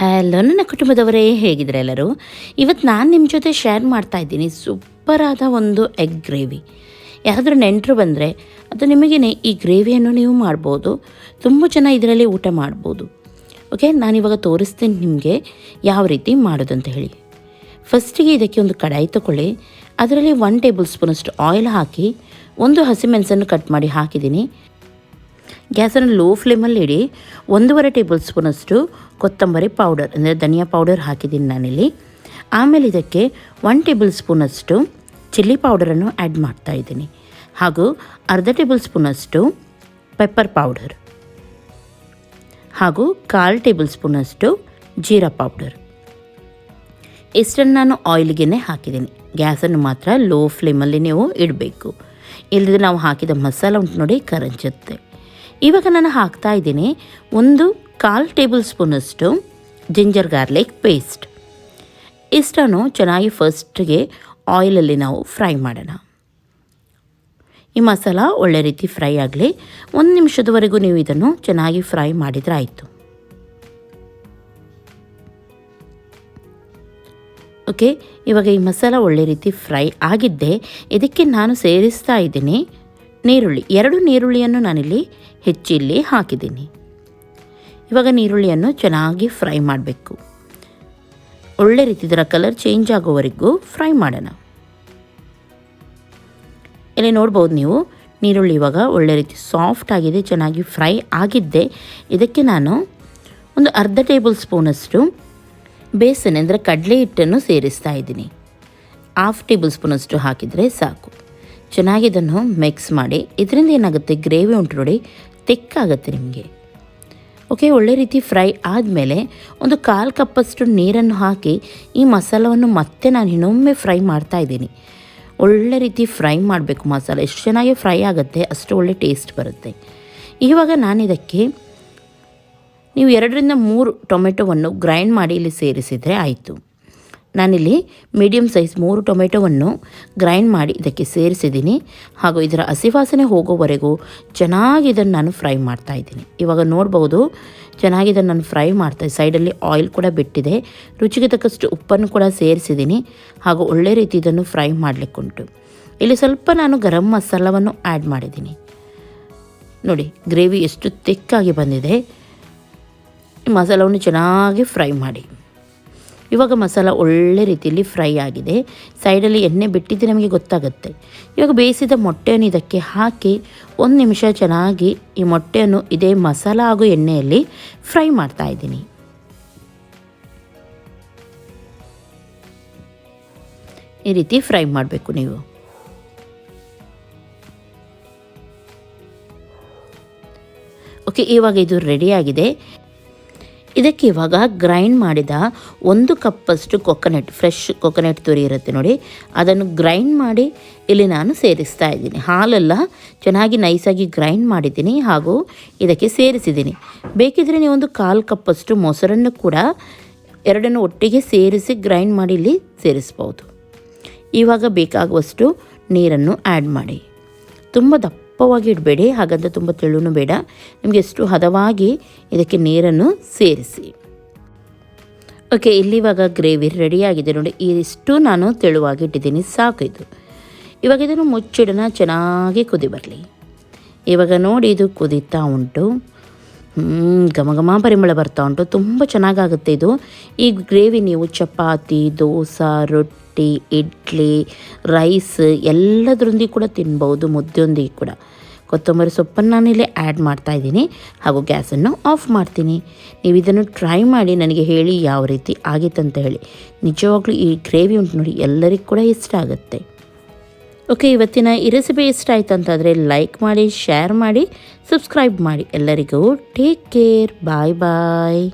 Hello ನನ್ನ ಕುಟುಂಬದವರೇ, ಹೇಗಿದ್ರೆ ಎಲ್ಲರೂ. ಇವತ್ತು ನಾನು ನಿಮ್ಮ ಜೊತೆ ಶೇರ್ ಮಾಡ್ತಾ ಇದ್ದೀನಿ ಸೂಪರಾದ ಒಂದು ಎಗ್ ಗ್ರೇವಿ. ಯಾರಾದರೂ ನೆಂಟರು ಬಂದರೆ ಅದು ನಿಮಗೇ ಈ ಗ್ರೇವಿಯನ್ನು ನೀವು ಮಾಡ್ಬೋದು. ತುಂಬ ಜನ ಇದರಲ್ಲಿ ಊಟ ಮಾಡ್ಬೋದು. ಓಕೆ, ನಾನಿವಾಗ ತೋರಿಸ್ತೀನಿ ನಿಮಗೆ ಯಾವ ರೀತಿ ಮಾಡೋದಂತ ಹೇಳಿ. ಫಸ್ಟಿಗೆ ಇದಕ್ಕೆ ಒಂದು ಕಡಾಯಿ ತಗೊಳ್ಳಿ. ಅದರಲ್ಲಿ 1 ಟೇಬಲ್ ಸ್ಪೂನಷ್ಟು ಆಯಿಲ್ ಹಾಕಿ, ಒಂದು ಹಸಿಮೆಣಸನ್ನು ಕಟ್ ಮಾಡಿ ಹಾಕಿದ್ದೀನಿ. ಗ್ಯಾಸನ್ನು ಲೋ ಫ್ಲೇಮಲ್ಲಿ ಇಡಿ. 1.5 ಟೇಬಲ್ ಸ್ಪೂನಷ್ಟು ಕೊತ್ತಂಬರಿ ಪೌಡರ್ ಅಂದರೆ ಧನಿಯಾ ಪೌಡರ್ ಹಾಕಿದ್ದೀನಿ ನಾನಿಲ್ಲಿ. ಆಮೇಲೆ ಇದಕ್ಕೆ 1 ಟೇಬಲ್ ಸ್ಪೂನಷ್ಟು ಚಿಲ್ಲಿ ಪೌಡರನ್ನು ಆ್ಯಡ್ ಮಾಡ್ತಾಯಿದ್ದೀನಿ. ಹಾಗೂ ಅರ್ಧ ಟೇಬಲ್ ಸ್ಪೂನಷ್ಟು ಪೆಪ್ಪರ್ ಪೌಡರ್, ಹಾಗೂ 1/4 ಟೇಬಲ್ ಸ್ಪೂನಷ್ಟು ಜೀರಾ ಪೌಡರ್. ಇಷ್ಟನ್ನು ನಾನು ಆಯಿಲ್ಗೆ ಹಾಕಿದ್ದೀನಿ. ಗ್ಯಾಸನ್ನು ಮಾತ್ರ ಲೋ ಫ್ಲೇಮಲ್ಲಿ ನೀವು ಇಡಬೇಕು, ಇಲ್ಲದಿದ್ರೆ ನಾವು ಹಾಕಿದ ಮಸಾಲ ಉಂಟು ನೋಡಿ ಕರಂಚುತ್ತೆ. ಇವಾಗ ನಾನು ಹಾಕ್ತಾ ಇದ್ದೀನಿ 1/4 ಟೇಬಲ್ ಸ್ಪೂನಷ್ಟು ಜಿಂಜರ್ ಗಾರ್ಲಿಕ್ ಪೇಸ್ಟ್. ಇಷ್ಟನ್ನು ಚೆನ್ನಾಗಿ ಫಸ್ಟ್ಗೆ ಆಯಿಲಲ್ಲಿ ನಾವು ಫ್ರೈ ಮಾಡೋಣ. ಈ ಮಸಾಲ ಒಳ್ಳೆ ರೀತಿ ಫ್ರೈ ಆಗಲಿ. 1 ನಿಮಿಷದವರೆಗೂ ನೀವು ಇದನ್ನು ಚೆನ್ನಾಗಿ ಫ್ರೈ ಮಾಡಿದರೆ ಆಯಿತು. ಓಕೆ, ಇವಾಗ ಈ ಮಸಾಲ ಒಳ್ಳೆ ರೀತಿ ಫ್ರೈ ಆಗಿದ್ದೆ. ಇದಕ್ಕೆ ನಾನು ಸೇರಿಸ್ತಾ ಇದ್ದೀನಿ ನೀರುಳ್ಳಿ. 2 ನೀರುಳ್ಳಿಯನ್ನು ನಾನಿಲ್ಲಿ ಹೆಚ್ಚಿಲ್ಲಿ ಹಾಕಿದ್ದೀನಿ. ಇವಾಗ ನೀರುಳ್ಳಿಯನ್ನು ಚೆನ್ನಾಗಿ ಫ್ರೈ ಮಾಡಬೇಕು. ಒಳ್ಳೆ ರೀತಿ ಇದರ ಕಲರ್ ಚೇಂಜ್ ಆಗೋವರೆಗೂ ಫ್ರೈ ಮಾಡೋಣ. ಇಲ್ಲಿ ನೋಡ್ಬೋದು ನೀವು, ನೀರುಳ್ಳಿ ಇವಾಗ ಒಳ್ಳೆ ರೀತಿ ಸಾಫ್ಟ್ ಆಗಿದೆ, ಚೆನ್ನಾಗಿ ಫ್ರೈ ಆಗಿದ್ದೆ. ಇದಕ್ಕೆ ನಾನು ಒಂದು ಅರ್ಧ ಟೇಬಲ್ ಸ್ಪೂನಷ್ಟು ಬೇಸನ್ ಅಂದರೆ ಕಡಲೆ ಹಿಟ್ಟನ್ನು ಸೇರಿಸ್ತಾ ಇದ್ದೀನಿ. 1/2 ಟೇಬಲ್ ಸ್ಪೂನಷ್ಟು ಹಾಕಿದರೆ ಸಾಕು. ಚೆನ್ನಾಗಿ ಇದನ್ನು ಮಿಕ್ಸ್ ಮಾಡಿ. ಇದರಿಂದ ಏನಾಗುತ್ತೆ, ಗ್ರೇವಿ ಉಂಟು ನೋಡಿ ತೆಕ್ಕಾಗುತ್ತೆ ನಿಮಗೆ. ಓಕೆ, ಒಳ್ಳೆ ರೀತಿ ಫ್ರೈ ಆದಮೇಲೆ ಒಂದು 1/4 ಕಪ್ಪಷ್ಟು ನೀರನ್ನು ಹಾಕಿ ಈ ಮಸಾಲವನ್ನು ಮತ್ತೆ ನಾನು ಇನ್ನೊಮ್ಮೆ ಫ್ರೈ ಮಾಡ್ತಾ ಇದ್ದೀನಿ. ಒಳ್ಳೆ ರೀತಿ ಫ್ರೈ ಮಾಡಬೇಕು ಮಸಾಲ. ಎಷ್ಟು ಚೆನ್ನಾಗಿ ಫ್ರೈ ಆಗುತ್ತೆ ಅಷ್ಟು ಒಳ್ಳೆ ಟೇಸ್ಟ್ ಬರುತ್ತೆ. ಇವಾಗ ನಾನಿದಕ್ಕೆ ನೀವು 2ರಿಂದ 3 ಟೊಮೆಟೊವನ್ನು ಗ್ರೈಂಡ್ ಮಾಡಿ ಇಲ್ಲಿ ಸೇರಿಸಿದರೆ ಆಯಿತು. ನಾನಿಲ್ಲಿ ಮೀಡಿಯಮ್ ಸೈಜ್ 3 ಟೊಮೆಟೊವನ್ನು ಗ್ರೈಂಡ್ ಮಾಡಿ ಇದಕ್ಕೆ ಸೇರಿಸಿದ್ದೀನಿ. ಹಾಗೂ ಇದರ ಹಸಿವಾಸನೆ ಹೋಗೋವರೆಗೂ ಚೆನ್ನಾಗಿ ಇದನ್ನು ನಾನು ಫ್ರೈ ಮಾಡ್ತಾಯಿದ್ದೀನಿ. ಇವಾಗ ನೋಡ್ಬೋದು, ಚೆನ್ನಾಗಿ ಇದನ್ನು ನಾನು ಫ್ರೈ ಮಾಡ್ತಾಯಿದ್ದೆ. ಸೈಡಲ್ಲಿ ಆಯಿಲ್ ಕೂಡ ಬಿಟ್ಟಿದೆ. ರುಚಿಗೆ ತಕ್ಕಷ್ಟು ಉಪ್ಪನ್ನು ಕೂಡ ಸೇರಿಸಿದ್ದೀನಿ. ಹಾಗೂ ಒಳ್ಳೆ ರೀತಿ ಇದನ್ನು ಫ್ರೈ ಮಾಡಲಿಕ್ಕುಂಟು. ಇಲ್ಲಿ ಸ್ವಲ್ಪ ನಾನು ಗರಂ ಮಸಾಲವನ್ನು ಆ್ಯಡ್ ಮಾಡಿದ್ದೀನಿ. ನೋಡಿ ಗ್ರೇವಿ ಎಷ್ಟು ತೆಕ್ಕಾಗಿ ಬಂದಿದೆ. ಈ ಮಸಾಲವನ್ನು ಚೆನ್ನಾಗಿ ಫ್ರೈ ಮಾಡಿ. ಇವಾಗ ಮಸಾಲ ಒಳ್ಳೆ ರೀತಿಯಲ್ಲಿ ಫ್ರೈ ಆಗಿದೆ. ಸೈಡಲ್ಲಿ ಎಣ್ಣೆ ಬಿಟ್ಟಿದ್ದು ನಮಗೆ ಗೊತ್ತಾಗುತ್ತೆ. ಇವಾಗ ಬೇಯಿಸಿದ ಮೊಟ್ಟೆಯನ್ನು ಇದಕ್ಕೆ ಹಾಕಿ 1 ನಿಮಿಷ ಚೆನ್ನಾಗಿ ಈ ಮೊಟ್ಟೆಯನ್ನು ಇದೇ ಮಸಾಲ ಹಾಗೂ ಎಣ್ಣೆಯಲ್ಲಿ ಫ್ರೈ ಮಾಡ್ತಾ ಇದ್ದೀನಿ. ಈ ರೀತಿ ಫ್ರೈ ಮಾಡಬೇಕು ನೀವು. ಓಕೆ, ಇವಾಗ ಇದು ರೆಡಿಯಾಗಿದೆ. ಇದಕ್ಕೆ ಇವಾಗ ಗ್ರೈಂಡ್ ಮಾಡಿದ 1 ಕಪ್ಪಷ್ಟು ಕೊಕೊನಟ್, ಫ್ರೆಶ್ ಕೊಕೊನಟ್ ತುರಿ ಇರುತ್ತೆ ನೋಡಿ, ಅದನ್ನು ಗ್ರೈಂಡ್ ಮಾಡಿ ಇಲ್ಲಿ ನಾನು ಸೇರಿಸ್ತಾ ಇದ್ದೀನಿ. ಹಾಲೆಲ್ಲ ಚೆನ್ನಾಗಿ ನೈಸಾಗಿ ಗ್ರೈಂಡ್ ಮಾಡಿದ್ದೀನಿ ಹಾಗೂ ಇದಕ್ಕೆ ಸೇರಿಸಿದ್ದೀನಿ. ಬೇಕಿದ್ರೆ ನೀವು 1/4 ಕಪ್ಪಷ್ಟು ಮೊಸರನ್ನು ಕೂಡ 2 ಒಟ್ಟಿಗೆ ಸೇರಿಸಿ ಗ್ರೈಂಡ್ ಮಾಡಿ ಇಲ್ಲಿ ಸೇರಿಸ್ಬೋದು. ಇವಾಗ ಬೇಕಾಗುವಷ್ಟು ನೀರನ್ನು ಆ್ಯಡ್ ಮಾಡಿ. ತುಂಬ ದಪ್ಪವಾಗಿ ಇಡಬೇಡಿ, ಹಾಗಂತ ತುಂಬ ತೆಳುನೂ ಬೇಡ. ನಿಮಗೆ ಎಷ್ಟು ಹದವಾಗಿ ಇದಕ್ಕೆ ನೀರನ್ನು ಸೇರಿಸಿ. ಓಕೆ, ಇಲ್ಲಿವಾಗ ಗ್ರೇವಿ ರೆಡಿಯಾಗಿದೆ ನೋಡಿ. ಇಷ್ಟು ನಾನು ತೆಳುವಾಗಿ ಇಟ್ಟಿದ್ದೀನಿ, ಸಾಕು ಇದು. ಇವಾಗ ಇದನ್ನು ಮುಚ್ಚಿಡೋಣ, ಚೆನ್ನಾಗಿ ಕುದಿ ಬರಲಿ. ಇವಾಗ ನೋಡಿ ಇದು ಕುದೀತಾ ಉಂಟು. ಘಮ ಘಮ ಪರಿಮಳ ಬರ್ತಾ ಉಂಟು. ತುಂಬ ಚೆನ್ನಾಗಾಗುತ್ತೆ ಇದು. ಈ ಗ್ರೇವಿ ನೀವು ಚಪಾತಿ, ದೋಸೆ, ರೊಟ್ಟಿ, ಇಡ್ಲಿ, ರೈಸ್ ಎಲ್ಲದರೊಂದಿಗೆ ಕೂಡ ತಿನ್ಬೋದು, ಮುದ್ದೆಯೊಂದಿಗೆ ಕೂಡ. ಕೊತ್ತಂಬರಿ ಸೊಪ್ಪನ್ನು ನಾನಿಲ್ಲಿ ಆ್ಯಡ್ ಮಾಡ್ತಾಯಿದ್ದೀನಿ ಹಾಗೂ ಗ್ಯಾಸನ್ನು ಆಫ್ ಮಾಡ್ತೀನಿ. ನೀವು ಇದನ್ನು ಟ್ರೈ ಮಾಡಿ ನನಗೆ ಹೇಳಿ ಯಾವ ರೀತಿ ಆಗಿತ್ತಂತ ಹೇಳಿ. ನಿಜವಾಗ್ಲೂ ಈ ಗ್ರೇವಿ ಉಂಟು ನೋಡಿ ಎಲ್ಲರಿಗೂ ಕೂಡ ಇಷ್ಟ ಆಗುತ್ತೆ. ಓಕೆ, ಇವತ್ತಿನ ಈ ರೆಸಿಪಿ ಇಷ್ಟ ಆಯಿತು ಅಂತಾದರೆ ಲೈಕ್ ಮಾಡಿ, ಶೇರ್ ಮಾಡಿ, ಸಬ್ಸ್ಕ್ರೈಬ್ ಮಾಡಿ. ಎಲ್ಲರಿಗೂ ಟೇಕ್ ಕೇರ್. ಬಾಯ್ ಬಾಯ್.